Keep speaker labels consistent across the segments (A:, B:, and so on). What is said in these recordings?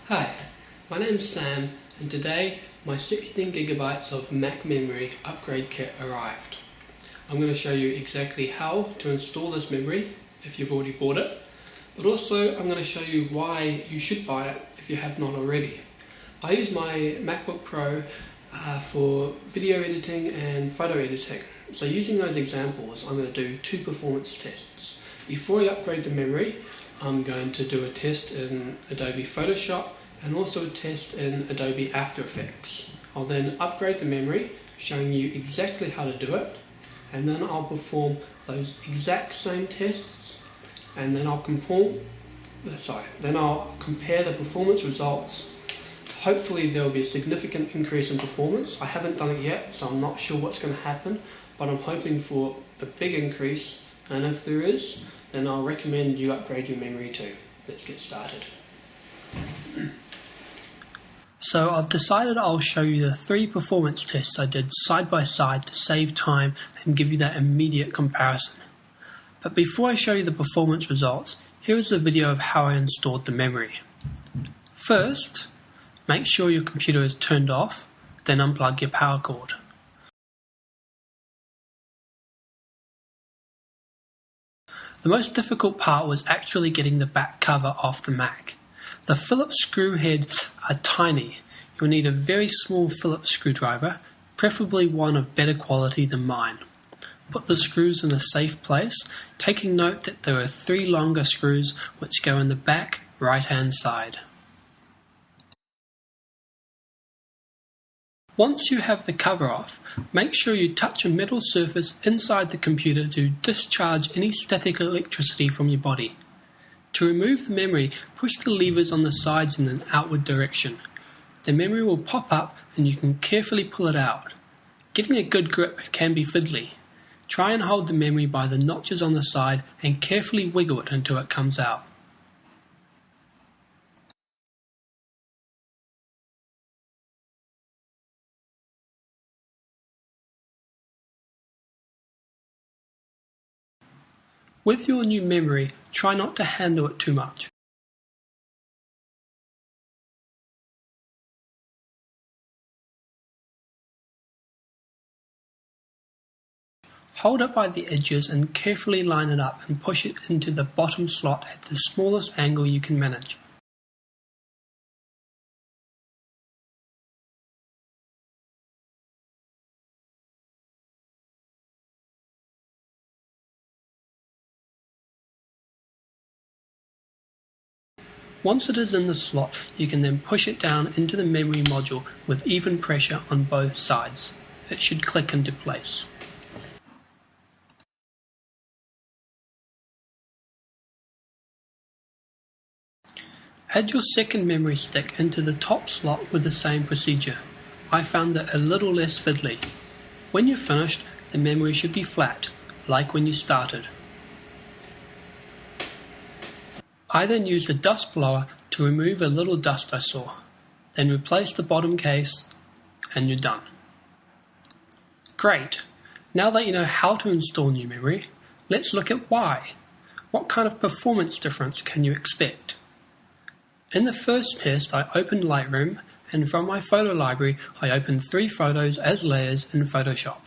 A: Hi, my name's Sam, and today my 16GB of Mac memory upgrade kit arrived. I'm going to show you exactly how to install this memory if you've already bought it, but also I'm going to show you why you should buy it if you have not already. I use my MacBook Pro for video editing and photo editing. So using those examples, I'm going to do two performance tests. Before I upgrade the memory, I'm going to do a test in Adobe Photoshop and also a test in Adobe After Effects. I'll then upgrade the memory, showing you exactly how to do it, and then I'll perform those exact same tests, and then I'll compare the performance results. Hopefully there will be a significant increase in performance. I haven't done it yet, so I'm not sure what's going to happen, but I'm hoping for a big increase, and if there is, then I'll recommend you upgrade your memory too. Let's get started. So I've decided I'll show you the three performance tests I did side by side to save time and give you that immediate comparison. But before I show you the performance results, here is the video of how I installed the memory. First, make sure your computer is turned off, then unplug your power cord. The most difficult part was actually getting the back cover off the Mac. The Phillips screw heads are tiny. You'll need a very small Phillips screwdriver, preferably one of better quality than mine. Put the screws in a safe place, taking note that there are 3 longer screws which go in the back right-hand side. Once you have the cover off, make sure you touch a metal surface inside the computer to discharge any static electricity from your body. To remove the memory, push the levers on the sides in an outward direction. The memory will pop up and you can carefully pull it out. Getting a good grip can be fiddly. Try and hold the memory by the notches on the side and carefully wiggle it until it comes out. With your new memory, try not to handle it too much. Hold it by the edges and carefully line it up and push it into the bottom slot at the smallest angle you can manage. Once it is in the slot, you can then push it down into the memory module with even pressure on both sides. It should click into place. Add your second memory stick into the top slot with the same procedure. I found it a little less fiddly. When you're finished, the memory should be flat, like when you started. I then used a dust blower to remove a little dust I saw. Then replace the bottom case, and you're done. Great! Now that you know how to install new memory, let's look at why. What kind of performance difference can you expect? In the first test, I opened Lightroom, and from my photo library, I opened 3 photos as layers in Photoshop.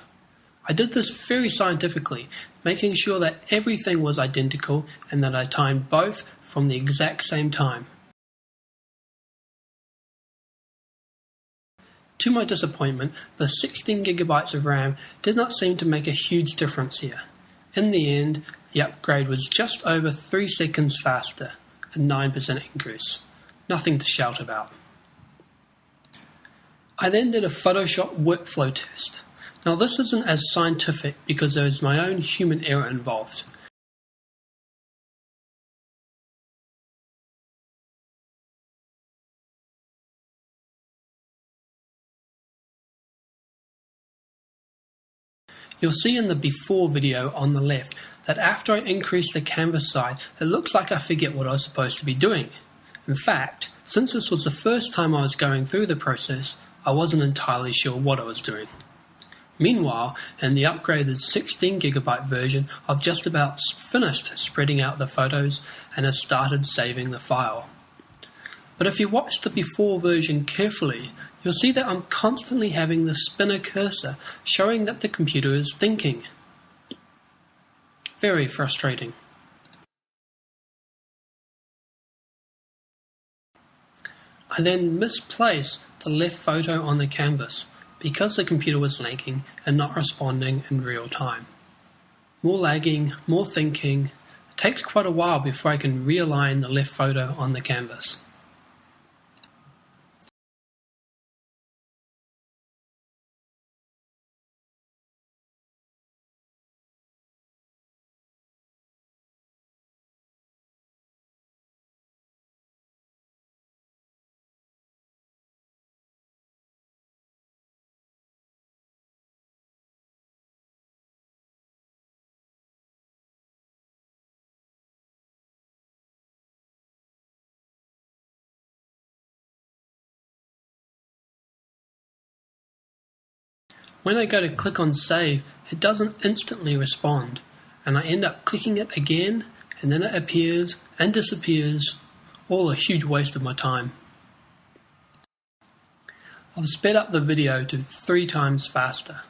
A: I did this very scientifically, making sure that everything was identical and that I timed both from the exact same time. To my disappointment, the 16GB of RAM did not seem to make a huge difference here. In the end, the upgrade was just over 3 seconds faster, a 9% increase. Nothing to shout about. I then did a Photoshop workflow test. Now this isn't as scientific because there is my own human error involved. You'll see in the before video on the left that after I increase the canvas size, it looks like I forget what I was supposed to be doing. In fact, since this was the first time I was going through the process, I wasn't entirely sure what I was doing. Meanwhile, in the upgraded 16GB version, I've just about finished spreading out the photos and have started saving the file. But if you watch the before version carefully, you'll see that I'm constantly having the spinner cursor showing that the computer is thinking. Very frustrating. I then misplaced the left photo on the canvas because the computer was lagging and not responding in real time. More lagging, more thinking. It takes quite a while before I can realign the left photo on the canvas. When I go to click on save, it doesn't instantly respond, and I end up clicking it again, and then it appears and disappears, all a huge waste of my time. I've sped up the video to 3 times faster.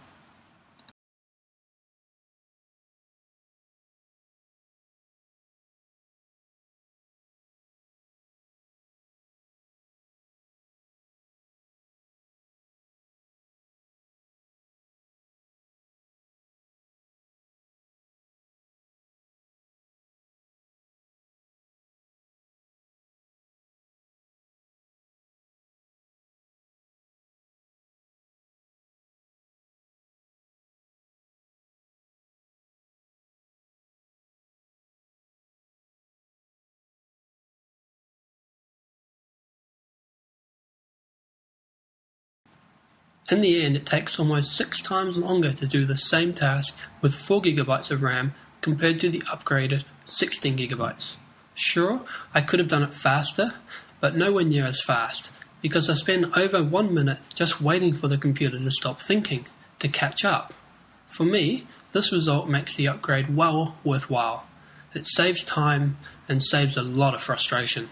A: In the end, it takes almost 6 times longer to do the same task with 4 GB of RAM compared to the upgraded 16 GB. Sure, I could have done it faster, but nowhere near as fast, because I spend over 1 minute just waiting for the computer to stop thinking, to catch up. For me, this result makes the upgrade well worthwhile. It saves time and saves a lot of frustration.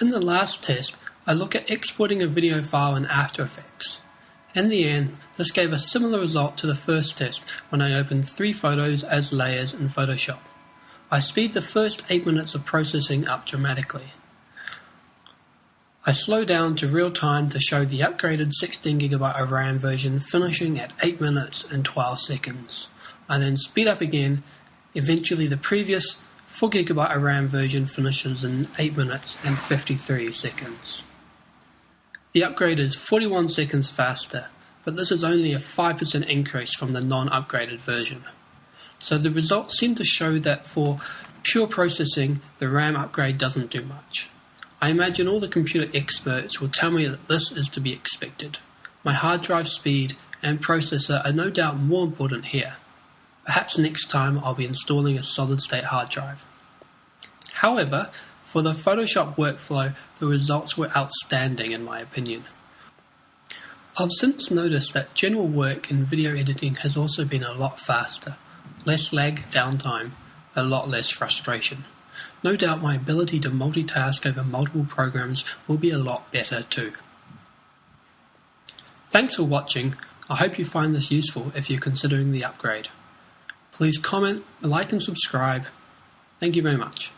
A: In the last test, I look at exporting a video file in After Effects. In the end, this gave a similar result to the first test when I opened 3 photos as layers in Photoshop. I speed the first 8 minutes of processing up dramatically. I slow down to real time to show the upgraded 16 GB of RAM version finishing at 8 minutes and 12 seconds. I then speed up again, eventually the previous 4 GB of RAM version finishes in 8 minutes and 53 seconds. The upgrade is 41 seconds faster, but this is only a 5% increase from the non-upgraded version. So the results seem to show that for pure processing, the RAM upgrade doesn't do much. I imagine all the computer experts will tell me that this is to be expected. My hard drive speed and processor are no doubt more important here. Perhaps next time I'll be installing a solid-state hard drive. However, for the Photoshop workflow, the results were outstanding in my opinion. I've since noticed that general work in video editing has also been a lot faster. Less lag, downtime, a lot less frustration. No doubt my ability to multitask over multiple programs will be a lot better too. Thanks for watching. I hope you find this useful if you're considering the upgrade. Please comment, like and subscribe. Thank you very much.